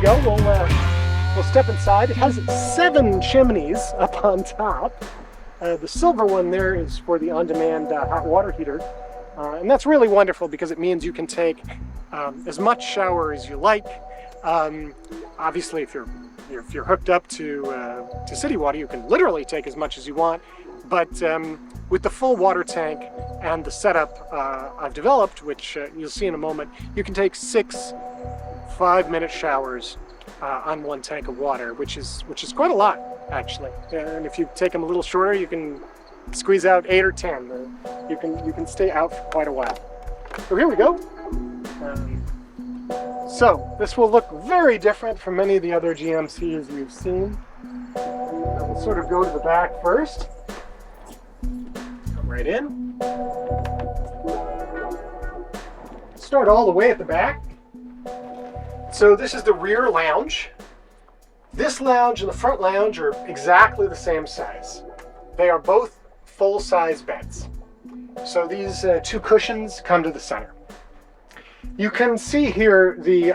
go. We'll step inside. It has 7 chimneys up on top. The silver one there is for the on-demand hot water heater. And that's really wonderful because it means you can take as much shower as you like. Obviously, if you're hooked up to city water, you can literally take as much as you want. But with the full water tank and the setup I've developed, which you'll see in a moment, you can take 6 5-minute showers on 1 tank of water, which is quite a lot, actually. And if you take them a little shorter, you can squeeze out 8 or 10. You can stay out for quite a while. So here we go. So this will look very different from many of the other GMCs you've seen. We'll sort of go to the back first. Come right in. Start all the way at the back. So this is the rear lounge. This lounge and the front lounge are exactly the same size. They are both full-size beds. So these 2 cushions come to the center. You can see here the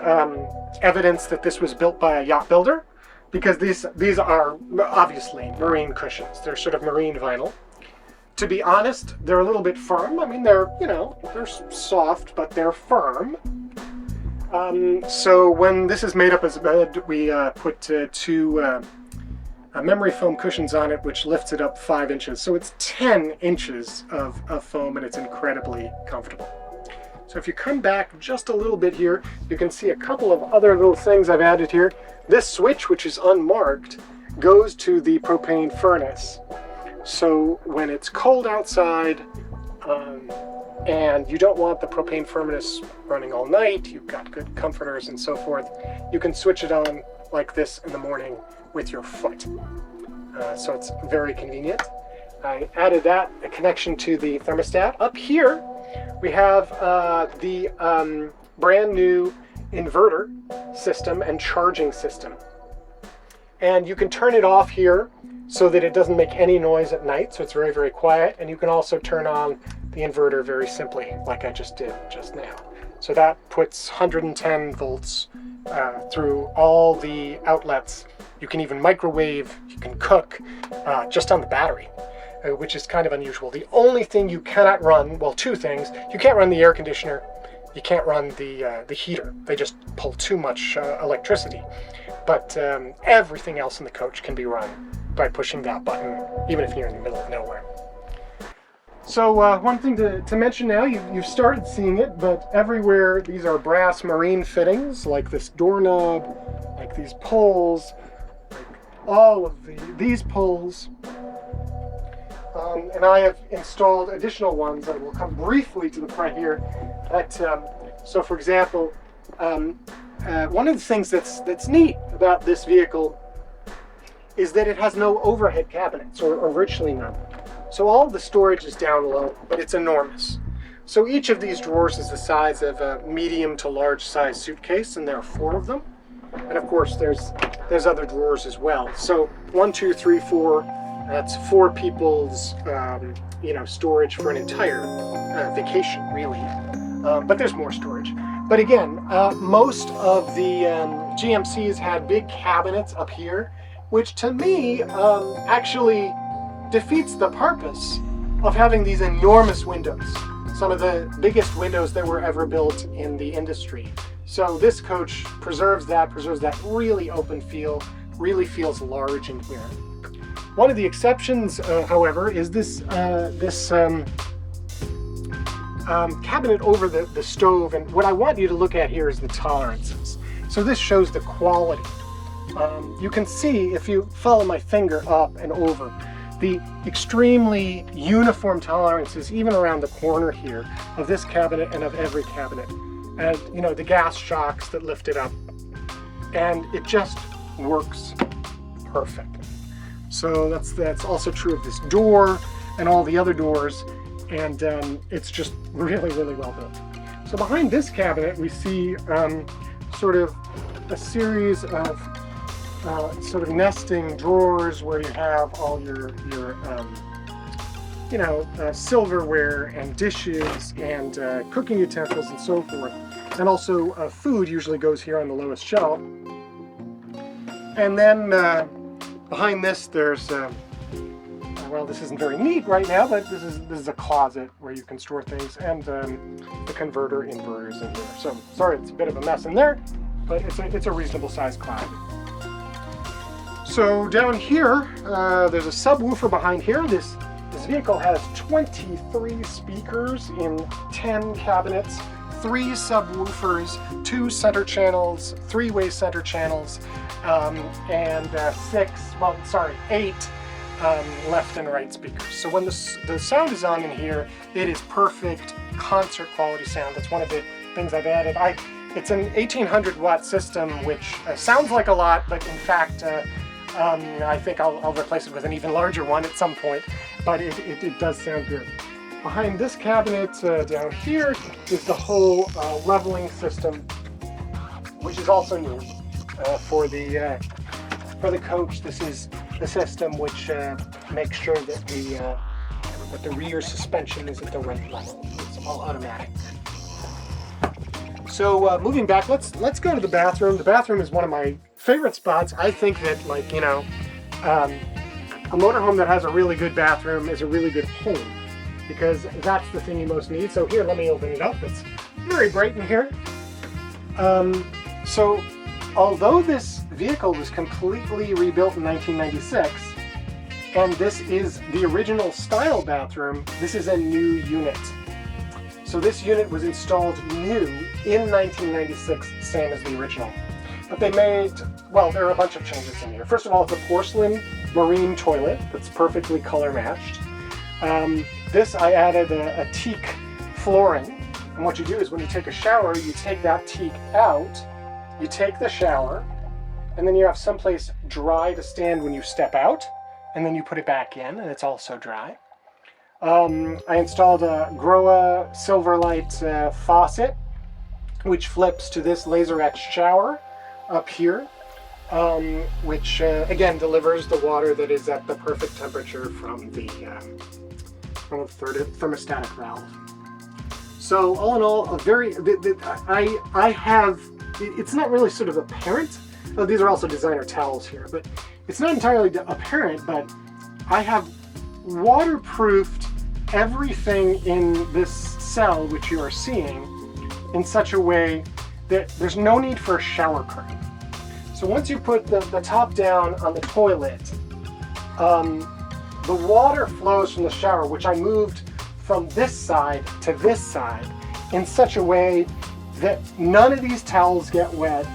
evidence that this was built by a yacht builder, because these are obviously marine cushions. They're sort of marine vinyl. To be honest, they're a little bit firm. I mean, they're soft, but they're firm. So when this is made up as a bed, we put 2 memory foam cushions on it, which lifts it up 5 inches. So it's 10 inches of foam, and it's incredibly comfortable. So if you come back just a little bit here, you can see a couple of other little things I've added here. This switch, which is unmarked, goes to the propane furnace. So when it's cold outside, and you don't want the propane furnace running all night, you've got good comforters and so forth, you can switch it on like this in the morning with your foot. So it's very convenient. I added a connection to the thermostat. Up here we have the brand new inverter system and charging system. And you can turn it off here so that it doesn't make any noise at night, so it's very, very quiet. And you can also turn on the inverter very simply, like I just did just now. So that puts 110 volts through all the outlets. You can even microwave, you can cook just on the battery, which is kind of unusual. The only thing you cannot run, well, 2 things. You can't run the air conditioner, you can't run the heater. They just pull too much electricity. But everything else in the coach can be run by pushing that button, even if you're in the middle of nowhere. So one thing to mention now, you've started seeing it, but everywhere these are brass marine fittings, like this doorknob, like these pulls, like all of these pulls. And I have installed additional ones that will come briefly to the front here. So for example, one of the things that's neat about this vehicle is that it has no overhead cabinets, or virtually none. So all of the storage is down low, but it's enormous. So each of these drawers is the size of a medium to large size suitcase, and there are 4 of them. And of course there's other drawers as well. So 1, 2, 3, 4, that's 4 people's storage for an entire vacation, really. But there's more storage. But again, most of the GMCs had big cabinets up here, which to me actually defeats the purpose of having these enormous windows, some of the biggest windows that were ever built in the industry. So this coach preserves that really open feel, really feels large in here. One of the exceptions, however, is this cabinet over the stove, and what I want you to look at here is the tolerances. So this shows the quality. You can see, if you follow my finger up and over, the extremely uniform tolerances even around the corner here of this cabinet and of every cabinet. And the gas shocks that lift it up, and it just works perfect. So that's also true of this door and all the other doors, and it's just really, really well built. So behind this cabinet we see sort of a series of sort of nesting drawers where you have all your silverware and dishes and cooking utensils and so forth. And also food usually goes here on the lowest shelf. And then behind this, there's well, this isn't very neat right now, but this is a closet where you can store things, and the converter inverters in here. So sorry, it's a bit of a mess in there, but it's a reasonable sized closet. So down here, there's a subwoofer behind here. This vehicle has 23 speakers in 10 cabinets, 3 subwoofers, 2 center channels, 3-way center channels, and 8 left and right speakers. So when the sound is on in here, it is perfect concert quality sound. That's one of the things I've added. It's an 1800 watt system, which sounds like a lot, but in fact, I think I'll replace it with an even larger one at some point, but it does sound good. Behind this cabinet down here is the whole leveling system, which is also new for the coach. This is the system which makes sure that the rear suspension is at the right level. It's all automatic. So moving back, let's go to the bathroom. The bathroom is one of my favorite spots. I think that, like, you know, a motorhome that has a really good bathroom is a really good home, because that's the thing you most need. So here, let me open it up. It's very bright in here. So although this vehicle was completely rebuilt in 1996, and this is the original style bathroom, this is a new unit. So this unit was installed new in 1996, same as the original. But they made, well, there are a bunch of changes in here. First of all, it's a porcelain marine toilet that's perfectly color matched. This, I added a teak flooring. And what you do is when you take a shower, you take that teak out, you take the shower, and then you have someplace dry to stand when you step out, and then you put it back in, and it's also dry. I installed a Groa Silverlight faucet, which flips to this laser etched shower up here, which again delivers the water that is at the perfect temperature from the thermostatic valve. So all in all, it's not really sort of apparent. Oh, these are also designer towels here, but it's not entirely apparent, but I have waterproofed everything in this cell, which you are seeing, in such a way that there's no need for a shower curtain. So once you put the top down on the toilet, the water flows from the shower, which I moved from this side to this side in such a way that none of these towels get wet.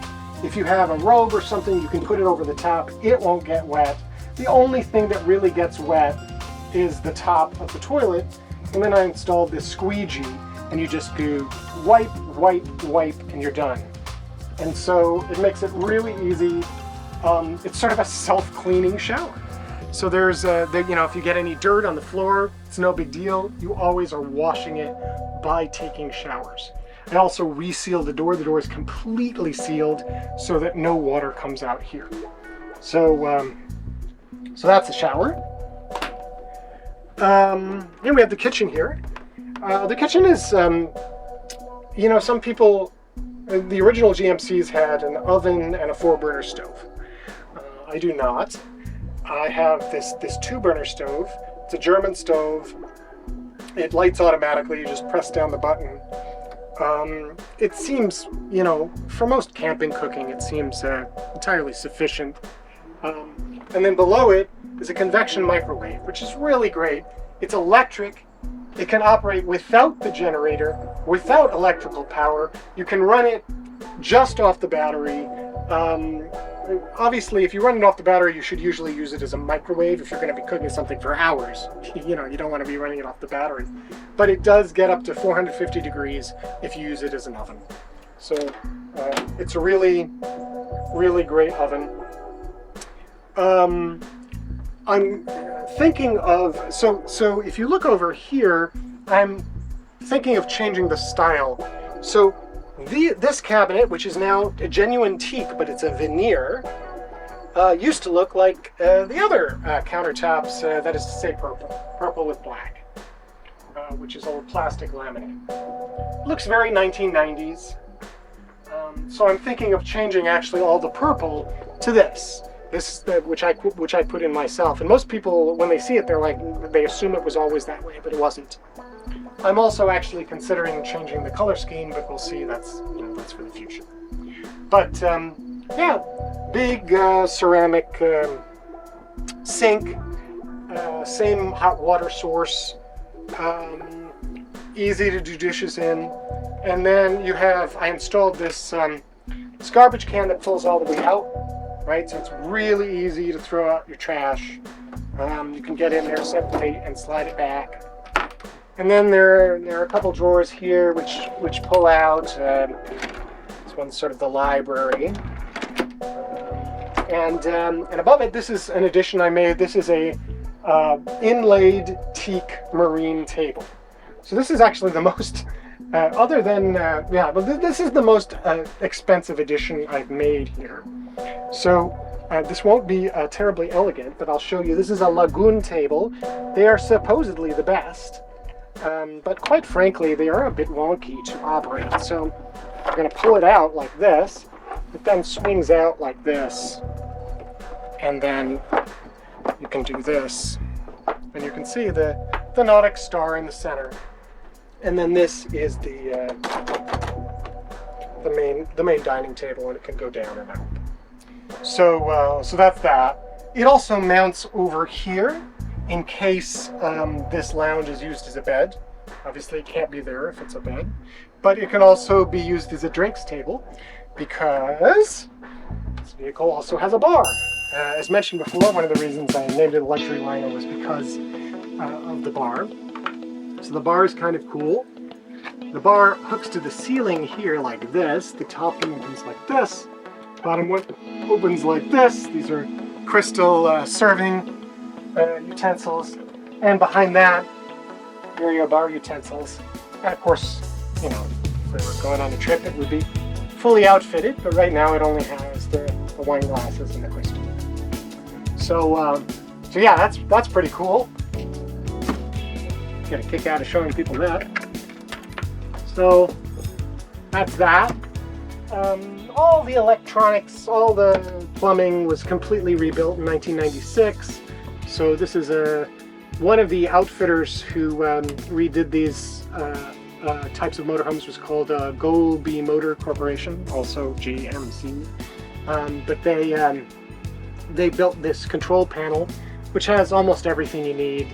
If you have a robe or something, you can put it over the top. It won't get wet. The only thing that really gets wet is the top of the toilet. And then I installed this squeegee, and you just do wipe, wipe, wipe, and you're done. And so it makes it really easy. It's sort of a self-cleaning shower. So there's, you know, if you get any dirt on the floor, it's no big deal. You always are washing it by taking showers. I also resealed the door. The door is completely sealed so that no water comes out here. So, so that's the shower. Then we have the kitchen here. The kitchen is, you know, some people, the original GMCs had an oven and a 4-burner stove. I do not. I have this 2-burner stove. It's a German stove. It lights automatically. You just press down the button. It seems, you know, for most camping cooking, it seems entirely sufficient. And then below it is a convection microwave, which is really great. It's electric. It can operate without the generator, without electrical power. You can run it just off the battery. Obviously, if you run it off the battery, you should usually use it as a microwave if you're going to be cooking something for hours. You know, you don't want to be running it off the battery. But it does get up to 450 degrees if you use it as an oven. So it's a really, really great oven. I'm thinking of, so if you look over here, I'm thinking of changing the style. So this cabinet, which is now a genuine teak, but it's a veneer, used to look like the other countertops, that is to say purple with black, which is old plastic laminate. Looks very 1990s. So I'm thinking of changing actually all the purple to this. This is the which I put in myself. And most people, when they see it, they assume it was always that way, but it wasn't. I'm also actually considering changing the color scheme, but we'll see. That's for the future. But yeah, big ceramic sink, same hot water source, easy to do dishes in. And then I installed this garbage can that pulls all the way out, right? So it's really easy to throw out your trash. You can get in there simply and slide it back. And then there are a couple drawers here which pull out. This one's sort of the library. And above it, this is an addition I made. This is a inlaid teak marine table. So this is actually the most, this is the most expensive addition I've made here. So this won't be terribly elegant, but I'll show you. This is a lagoon table. They are supposedly the best, but quite frankly, they are a bit wonky to operate. So I'm going to pull it out like this. It then swings out like this, and then you can do this, and you can see the Nautic star in the center. And then this is the main dining table, and it can go down and up. So that's that. It also mounts over here in case this lounge is used as a bed. Obviously, it can't be there if it's a bed, but it can also be used as a drinks table because this vehicle also has a bar. As mentioned before, one of the reasons I named it a luxury liner was because of the bar. So the bar is kind of cool. The bar hooks to the ceiling here like this. The top one opens like this. Bottom one opens like this. These are crystal serving utensils. And behind that, here are your bar utensils. And of course, if we were going on a trip, it would be fully outfitted. But right now, it only has the wine glasses and the crystal. So yeah, that's pretty cool. Get a kick out of showing people that. So that's that. All the electronics, all the plumbing was completely rebuilt in 1996. So this is one of the outfitters who redid these types of motorhomes was called Golby Motor Corporation, also GMC. But they built this control panel, which has almost everything you need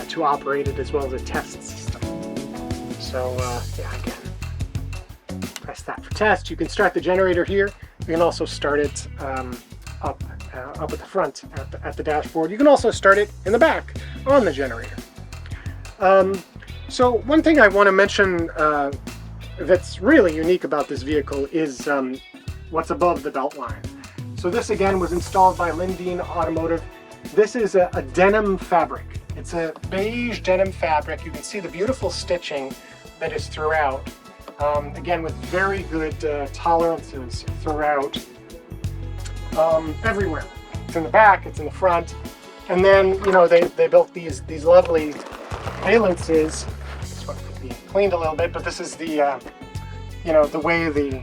to operate it, as well as a test system. So yeah, again, press that for test. You can start the generator here. You can also start it up at the front at the dashboard. You can also start it in the back on the generator. So one thing I want to mention that's really unique about this vehicle is what's above the belt line. So this again was installed by Lindeen Automotive. This is a denim fabric. It's a beige denim fabric. You can see the beautiful stitching that is throughout. Again, with very good tolerances throughout, everywhere. It's in the back, it's in the front, and then they built these lovely valences. This one could be cleaned a little bit, but this is the the way the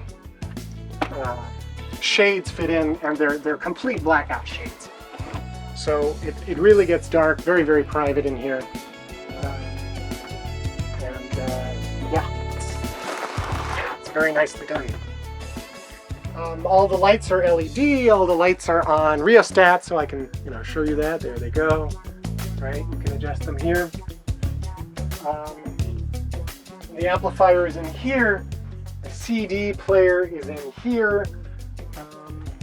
shades fit in, and they're complete blackout shades. So it really gets dark, very, very private in here. Yeah, it's very nicely done. All the lights are LED, all the lights are on rheostat, so I can show you that. There they go. Right, you can adjust them here. The amplifier is in here. The CD player is in here.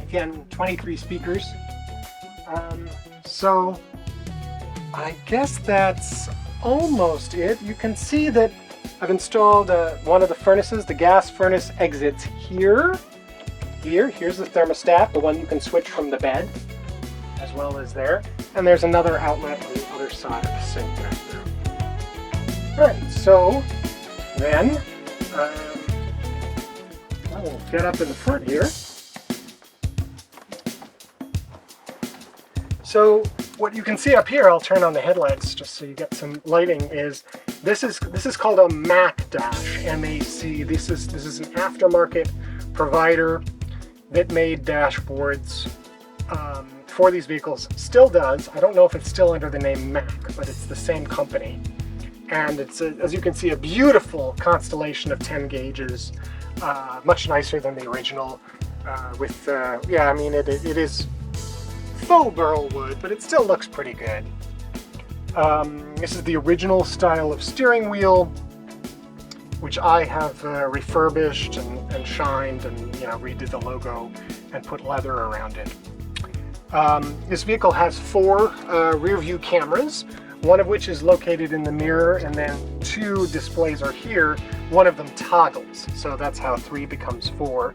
Again, 23 speakers. So I guess that's almost it. You can see that I've installed one of the furnaces. The gas furnace exits here. Here's the thermostat, the one you can switch from the bed, as well as there. And there's another outlet on the other side of the sink right there. All right, so then I'll get up in the front here. So what you can see up here, I'll turn on the headlights just so you get some lighting, is this is called a Mac Dash, M-A-C. This is an aftermarket provider that made dashboards for these vehicles still does. I don't know if it's still under the name Mac, but it's the same company. And it's, as you can see, a beautiful constellation of 10 gauges, much nicer than the original. Yeah, I mean, it is faux burl wood, but it still looks pretty good. This is the original style of steering wheel, which I have refurbished and shined and, you know, redid the logo and put leather around it. This vehicle has 4 rear view cameras, one of which is located in the mirror, and then 2 displays are here. One of them toggles, so that's how 3 becomes 4.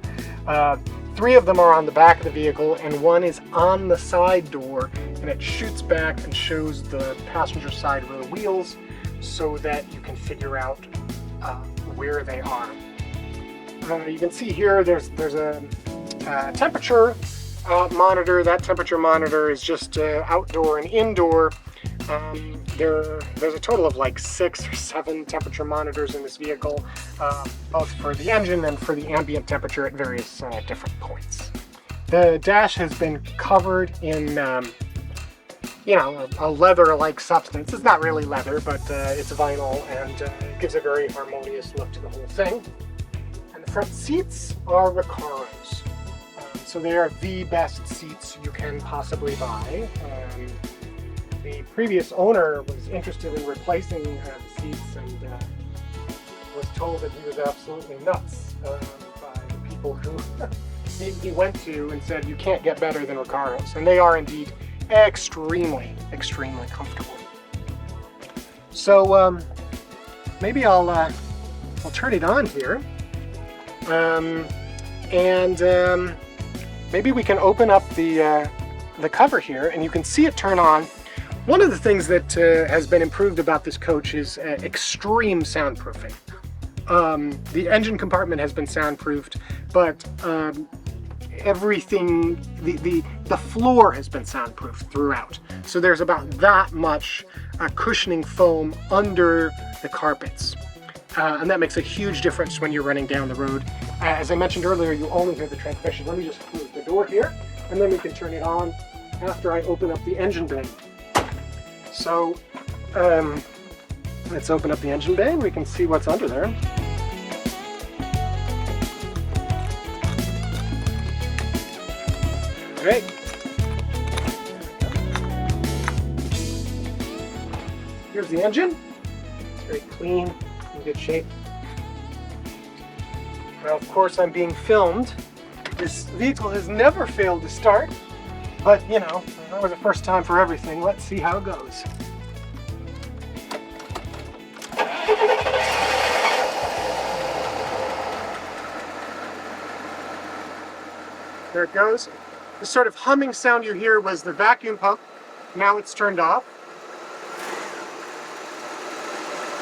3 of them are on the back of the vehicle, and 1 is on the side door, and it shoots back and shows the passenger side rear wheels so that you can figure out where they are. You can see here there's a temperature monitor. That temperature monitor is just outdoor and indoor. There's a total of like 6 or 7 temperature monitors in this vehicle, both for the engine and for the ambient temperature at various different points. The dash has been covered in, you know, a leather-like substance. It's not really leather, but it's vinyl, and it gives a very harmonious look to the whole thing. And the front seats are Recaros. So they are the best seats you can possibly buy. The previous owner was interested in replacing the seats and was told that he was absolutely nuts by the people who he went to and said, you can't get better than Recaros. And they are indeed extremely, extremely comfortable. So maybe I'll turn it on here. Maybe we can open up the cover here and you can see it turn on. One of the things that has been improved about this coach is extreme soundproofing. The engine compartment has been soundproofed, but everything, the floor has been soundproofed throughout. So there's about that much cushioning foam under the carpets. And that makes a huge difference when you're running down the road. As I mentioned earlier, you only hear the transmission. Let me just close the door here, and then we can turn it on after I open up the engine bay. So let's open up the engine bay and we can see what's under there. Great. Here's the engine. It's very clean, in good shape. Now, of course, I'm being filmed. This vehicle has never failed to start. But, you know, there's always a first time for everything. Let's see how it goes. There it goes. The sort of humming sound you hear was the vacuum pump. Now it's turned off.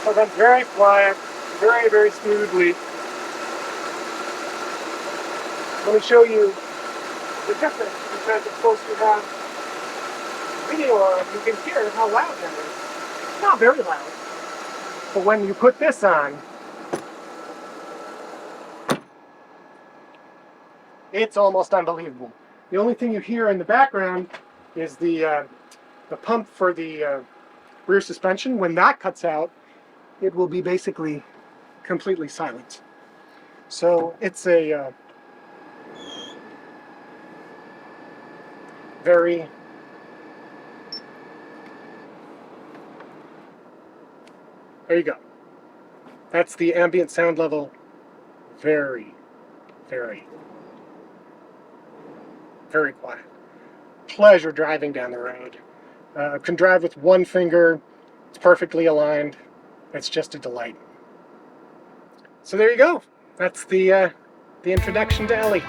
So it went very quiet, very, very smoothly. Let me show you the difference, because of course you have video on, you can hear how loud that is. It's not very loud. But when you put this on, it's almost unbelievable. The only thing you hear in the background is the pump for the rear suspension. When that cuts out, it will be basically completely silent. So it's a very there you go. That's the ambient sound level. Very, very, very quiet. Pleasure driving down the road. Can drive with one finger. It's perfectly aligned. It's just a delight. So there you go. That's the introduction to Ellie.